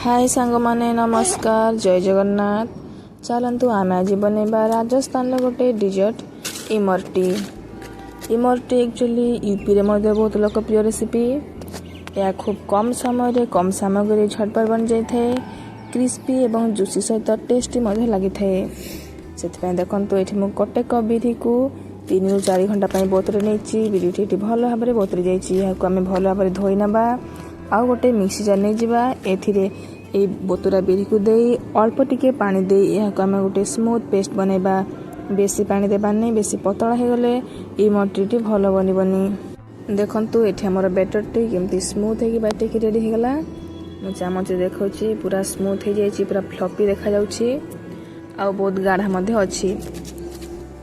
हाय सांग माने नमस्कार जय जगन्नाथ। चलतु आम आज बनवा राजस्थान गोटे डिजर्ट इमरटी। इमरटी एक्चुअली यूपी रे बहुत लोकप्रिय रेसिपी। यह खूब कम समय कम सामग्री झटपट बन जाए, क्रिस्पी एवं जूसी सहित टेस्टी लगी से देखो ये मुझे गोटे कप विधि को 3 ରୁ 4 घंटा बतुरे नहीं। विधि भल भाव में बतुरी जाइए भल भाव में धोई नवा। आउ गोटे मिक्सी जार नहीं जावा। ए बतुरा विधि को दे अल्प टिके पानी दे आम गोटे स्मूथ पेस्ट बनैबा। बेसी पानी देबार नहीं, बेसी पतला हो गले इमरटी भल बनबनी। देखंतु एठी हमर बैटर टी केमती स्मूथ है कि बाटे की रेडी हो गला। मु चामच देखौची पूरा स्मूथ हो जाइए, पूरा फ्लफी देखा जाउची आ बहुत गाढ़ा मध्ये अछि।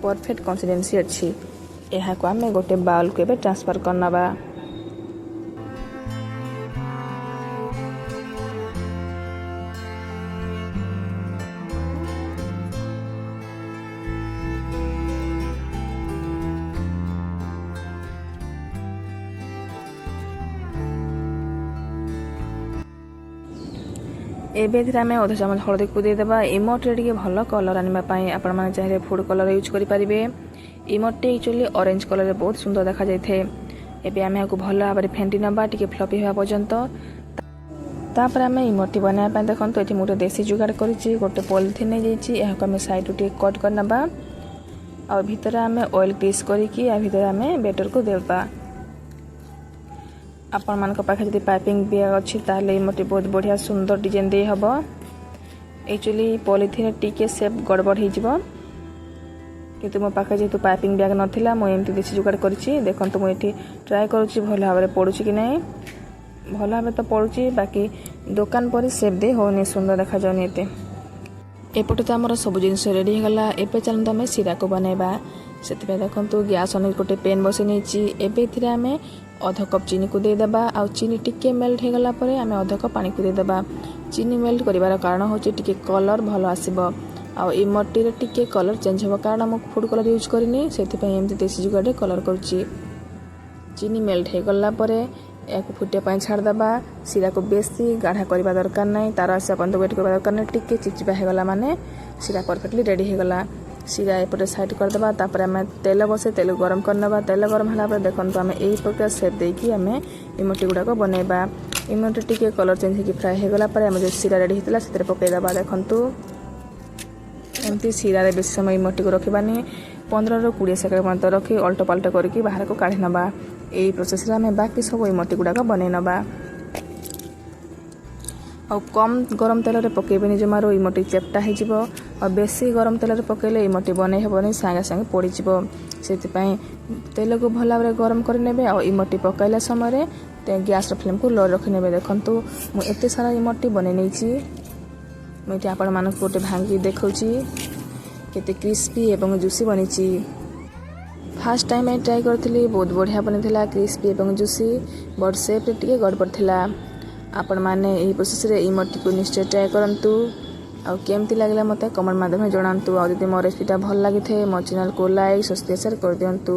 परफेक्ट कंसिस्टेंसी अछि। एहा को आमे गोटे बाउल को बे ट्रांसफर करनबा। एबे आम अधा चामच हलदी को देदेबा। इमरटी टे भल कलर आने आपण मैंने चाहिए फूड कलर यूज करेंगे। इमरटी एक्चुअली ऑरेंज कलर रे बहुत सुंदर देखा जाए। एबे आम को भल भाव में फेंटी नवा टिके फ्लफी होगा पर्यंत। तापर आम इमरटी बनाया देखो ये मुझे देसी जुगाड़ करी गोटे पॉलिथिन नहीं जाइए। आम साइड टे कट कर नवा और भितर आम ऑयल ग्रीस करके भितर आम बैटर को देवा। आपण मान पाखे जब पाइपिंग बैग अच्छी ताले इमरटी बहुत बढ़िया सुंदर डिजाइन दे हम। एक्चुअली पॉलिथिन टिके सेप गड़बड़ हो किंतु मो पाखे जेहेतु पाइपिंग बैग नाला मुझे देसी जुगाड़ करी। देखो मुझे ट्राए करुँच भल भाव में पड़ू कि नहीं। भल भाव तो पड़ू, बाकी दुकान पर सेप दे होनी सुंदर देखा जाऊनी एते। एपटे तो आमर सब जिन रेडी होगा। एबे चलते आम सीरा को बनैबा। से देखो गैस अन गोटे पेन बसई नहीं। आम अध कप चीनी को देदेबा। आ चीनी टिके मेल्ट हो गला परे आम अध कप पानी को देदेबा। चीनी मेल्ट करिवार कारण होचे टिके कलर भल आसीबो। आ इमरटी रे टिके कलर चेंज हो कारण मु फूड कलर यूज करनी से एमती देसी जुगाड़ कलर करुच्ची। चीनी मेल्ट हो गला परे या फुटे छाड़देबा। सीरा को बेसी गाढ़ा करवा दरकार नहीं, तार आसा पर्यंत वेट करवा दरकार नहीं। टिके चिपचिपा हो गला माने सीरा परफेक्टली रेडी हो गला। सीरा एपटे साइड करदेबा। तापर आम तेल बसे तेल गरम करनबा। तेल गरम होला देखो आम यही प्रकार सेप देकी आम इमरटी गुड़ाक बनैबा। इमरटी टिके कलर चेंज होकर फ्राए हो गला परे आम जो सीरा रेडी होता से पकईदेबा। देखु एमती सीरा रे बेसी समय इमरटी को रखबानी। 15 ରୁ 20 सेकेंड पर्यंत रखी अल्टो पाल्टो करके बाहर को काढ़ी नबा। यही प्रोसेस रे आम बाकी सब इमरटी गुड़ाक बनै नबा। और कम गरम तेल रे पकेबेनी जमारो इमरटी चेप्टा हो। और बेसी गरम तेल रे पकेले इमरटी बनै हेबनी, सांगे सांगे पड़ी जिवो। सेतिपई तेल को भल भाव में गरम कर नेबे। और इमरटी पकाइला समय गैस फ्लेम को लो रखी नेबे। देखंतु मु एते सारा इमरटी बनै नैछि। मुझे आपण मानक गोटे भांगी देखौछि केते क्रिस्पी एवं जूसी बनीची। फास्ट टाइम में ट्राई करथिली, बहुत बढ़िया बनीथिला क्रिस्पी एवं जूसी। बट शेप रे टिके गड़बड़ थिला। आपण माने एही प्रोसेस रे इमरटी को निश्चय ट्राई करंतु। आ केमती लागला मते कमेंट माध्यम जणांतु। आ जदि मो रेसिपीटा भल लागि थे मो चैनल को लाइक सब्सक्राइब कर दियंतु।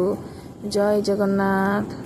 जय जगन्नाथ।